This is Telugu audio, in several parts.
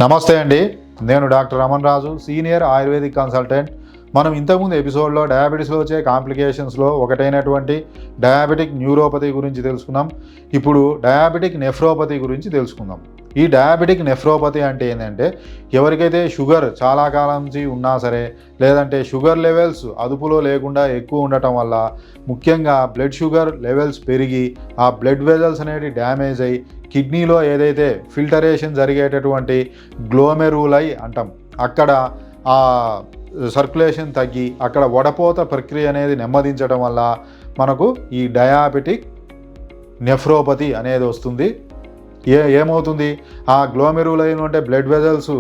నమస్తే అండి, నేను డాక్టర్ రమణ్ రాజు, సీనియర్ ఆయుర్వేదిక్ కన్సల్టెంట్. మనం ఇంతకుముందు ఎపిసోడ్లో డయాబెటీస్లో వచ్చే కాంప్లికేషన్స్లో ఒకటైనటువంటి డయాబెటిక్ న్యూరోపతి గురించి తెలుసుకున్నాం. ఇప్పుడు డయాబెటిక్ నెఫ్రోపతి గురించి తెలుసుకుందాం. ఈ డయాబెటిక్ నెఫ్రోపతి అంటే ఏంటంటే, ఎవరికైతే షుగర్ చాలా కాలం నుంచి ఉన్నా సరే, లేదంటే షుగర్ లెవెల్స్ అదుపులో లేకుండా ఎక్కువ ఉండటం వల్ల ముఖ్యంగా బ్లడ్ షుగర్ లెవెల్స్ పెరిగి ఆ బ్లడ్ వెజల్స్ అనేవి డ్యామేజ్ అయ్యి కిడ్నీలో ఏదైతే ఫిల్టరేషన్ జరిగేటటువంటి గ్లోమెరులై అంటాం, అక్కడ ఆ సర్క్యులేషన్ తగ్గి అక్కడ వడపోత ప్రక్రియ అనేది నెమ్మదించడం వల్ల మనకు ఈ డయాబెటిక్ నెఫ్రోపతి అనేది వస్తుంది. ఏమవుతుంది, ఆ గ్లోమెరులై ఉంటే బ్లడ్ వెజల్స్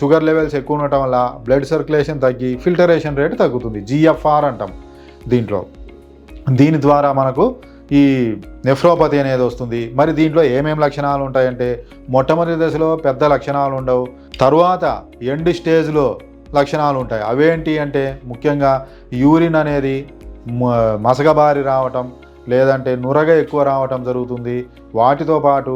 షుగర్ లెవెల్స్ ఎక్కువ ఉండటం వల్ల బ్లడ్ సర్క్యులేషన్ తగ్గి ఫిల్టరేషన్ రేట్ తగ్గుతుంది, జిఎఫ్ఆర్ అంటాం దీని ద్వారా మనకు ఈ నెఫ్రోపతి అనేది వస్తుంది. మరి దీంట్లో ఏమేమి లక్షణాలు ఉంటాయంటే, మొట్టమొదటి దశలో పెద్ద లక్షణాలు ఉండవు, తరువాత ఎండ్ స్టేజ్లో లక్షణాలు ఉంటాయి. అవేంటి అంటే ముఖ్యంగా యూరిన్ అనేది మసకబారి రావటం, లేదంటే నురగ ఎక్కువ రావటం జరుగుతుంది. వాటితో పాటు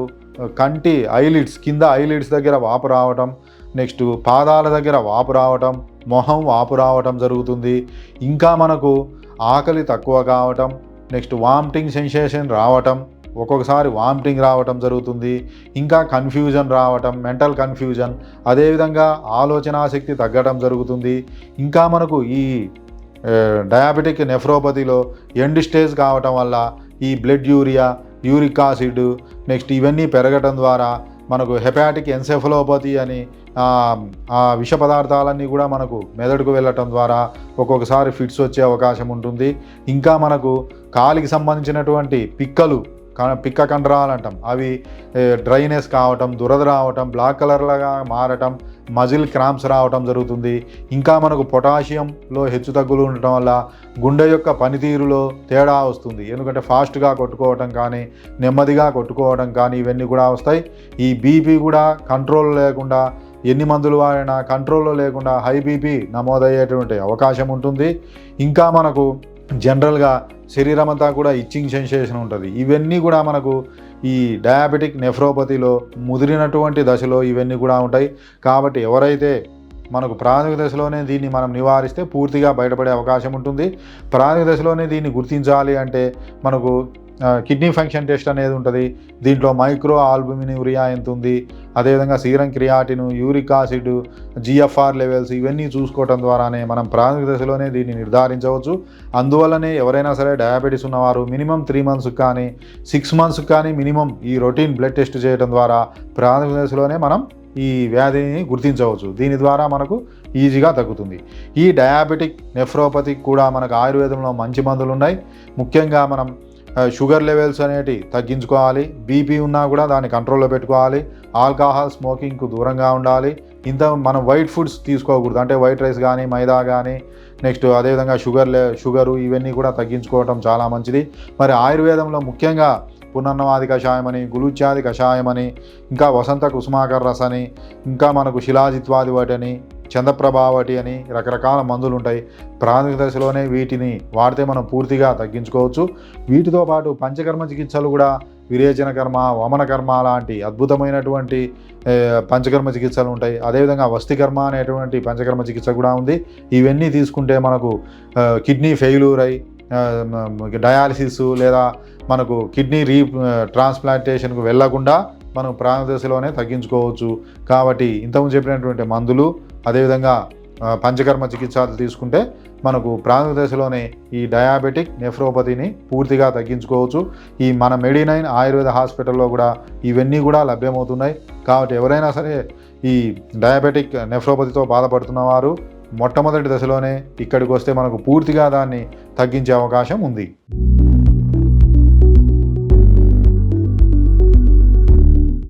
కంటి ఐలిడ్స్ కింద ఐలిడ్స్ దగ్గర వాపు రావటం, నెక్స్ట్ పాదాల దగ్గర వాపు రావటం, మొహం వాపు రావటం జరుగుతుంది. ఇంకా మనకు ఆకలి తక్కువ కావటం, నెక్స్ట్ వామిటింగ్ సెన్సేషన్ రావటం, ఒక్కొక్కసారి వామిటింగ్ రావటం జరుగుతుంది. ఇంకా కన్ఫ్యూజన్ రావటం, మెంటల్ కన్ఫ్యూజన్, అదేవిధంగా ఆలోచనాశక్తి తగ్గడం జరుగుతుంది. ఇంకా మనకు ఈ డయాబెటిక్ నెఫ్రోపతిలో ఎండ్ స్టేజ్ కావటం వల్ల ఈ blood urea, uric acid next ఇవన్నీ పెరగటం ద్వారా మనకు హెపాటిక్ ఎన్సెఫలోపతి అని ఆ విష పదార్థాలన్నీ కూడా మనకు మెదడుకు వెళ్ళటం ద్వారా ఒక్కొక్కసారి ఫిట్స్ వచ్చే అవకాశం ఉంటుంది. ఇంకా మనకు కాలికి సంబంధించినటువంటి పిక్క కండరాలు అంటాం, అవి డ్రైనెస్ కావటం, దురద రావటం, బ్లాక్ కలర్లాగా మారటం, మజిల్ క్రాంప్స్ రావటం జరుగుతుంది. ఇంకా మనకు పొటాషియంలో హెచ్చుతగ్గులు ఉండటం వల్ల గుండె యొక్క పనితీరులో తేడా వస్తుంది. ఎందుకంటే ఫాస్ట్గా కొట్టుకోవటం కానీ, నెమ్మదిగా కొట్టుకోవడం కానీ ఇవన్నీ కూడా వస్తాయి. ఈ బీపీ కూడా కంట్రోల్ లేకుండా, ఎన్ని మందులు వాడినా కంట్రోల్లో లేకుండా హై బీపీ నమోదయ్యేటువంటి అవకాశం ఉంటుంది. ఇంకా మనకు జనరల్గా శరీరం అంతా కూడా ఇచ్చింగ్ సెన్సేషన్ ఉంటుంది. ఇవన్నీ కూడా మనకు ఈ డయాబెటిక్ నెఫ్రోపతిలో ముదిరినటువంటి దశలో ఇవన్నీ కూడా ఉంటాయి. కాబట్టి ఎవరైతే మనకు ప్రాథమిక దశలోనే దీన్ని మనం నివారిస్తే పూర్తిగా బయటపడే అవకాశం ఉంటుంది. ప్రాథమిక దశలోనే దీన్ని గుర్తించాలి అంటే మనకు కిడ్నీ ఫంక్షన్ టెస్ట్ అనేది ఉంటుంది. దీంట్లో మైక్రో ఆల్బుమిన్యూరియా ఎంత ఉంది, అదేవిధంగా serum creatinine, uric acid, GFR levels ఇవన్నీ చూసుకోవడం ద్వారానే మనం ప్రాథమిక దశలోనే దీన్ని నిర్ధారించవచ్చు. అందువల్లనే ఎవరైనా సరే డయాబెటీస్ ఉన్నవారు మినిమం 3 months కానీ 6 months కానీ మినిమం ఈ రొటీన్ బ్లడ్ టెస్ట్ చేయడం ద్వారా ప్రాథమిక దశలోనే మనం ఈ వ్యాధిని గుర్తించవచ్చు. దీని ద్వారా మనకు ఈజీగా తగ్గుతుంది. ఈ డయాబెటిక్ నెఫ్రోపతి కూడా మనకు ఆయుర్వేదంలో మంచి మందులు ఉన్నాయి. ముఖ్యంగా మనం షుగర్ లెవెల్స్ అనేవి తగ్గించుకోవాలి, బీపీ ఉన్నా కూడా దాన్ని కంట్రోల్లో పెట్టుకోవాలి, ఆల్కహాల్ స్మోకింగ్కు దూరంగా ఉండాలి. మనం వైట్ ఫుడ్స్ తీసుకోకూడదు, అంటే వైట్ రైస్ కానీ, మైదా కానీ, నెక్స్ట్ అదేవిధంగా షుగరు ఇవన్నీ కూడా తగ్గించుకోవటం చాలా మంచిది. మరి ఆయుర్వేదంలో ముఖ్యంగా పునర్నవాది కషాయమని, గులుచ్యాది కషాయమని, ఇంకా వసంత కుసుమాకర్ రసని, ఇంకా మనకు శిలాజిత్వాది వాటని, చంద్రప్రభావటి అని రకరకాల మందులు ఉంటాయి. ప్రాథమిక దశలోనే వీటిని వాడితే మనం పూర్తిగా తగ్గించుకోవచ్చు. వీటితో పాటు పంచకర్మ చికిత్సలు కూడా విరేచన కర్మ, వమన కర్మ లాంటి అద్భుతమైనటువంటి పంచకర్మ చికిత్సలు ఉంటాయి. అదేవిధంగా వస్తికర్మ అనేటువంటి పంచకర్మ చికిత్స కూడా ఉంది. ఇవన్నీ తీసుకుంటే మనకు కిడ్నీ ఫెయిల్యూర్ అయి డయాలసిస్ లేదా మనకు కిడ్నీ ట్రాన్స్ప్లాంటేషన్కు వెళ్లకుండా మనం ప్రాథమిక దశలోనే తగ్గించుకోవచ్చు. కాబట్టి ఇంతకుముందు చెప్పినటువంటి మందులు, అదేవిధంగా పంచకర్మ చికిత్సలు తీసుకుంటే మనకు ప్రాథమిక దశలోనే ఈ డయాబెటిక్ నెఫ్రోపతిని పూర్తిగా తగ్గించుకోవచ్చు. ఈ మన మెడి9 ఆయుర్వేద హాస్పిటల్లో కూడా ఇవన్నీ కూడా లభ్యమవుతున్నాయి. కాబట్టి ఎవరైనా సరే ఈ డయాబెటిక్ నెఫ్రోపతితో బాధపడుతున్న వారు మొట్టమొదటి దశలోనే ఇక్కడికి వస్తే మనకు పూర్తిగా దాన్ని తగ్గించే అవకాశం ఉంది.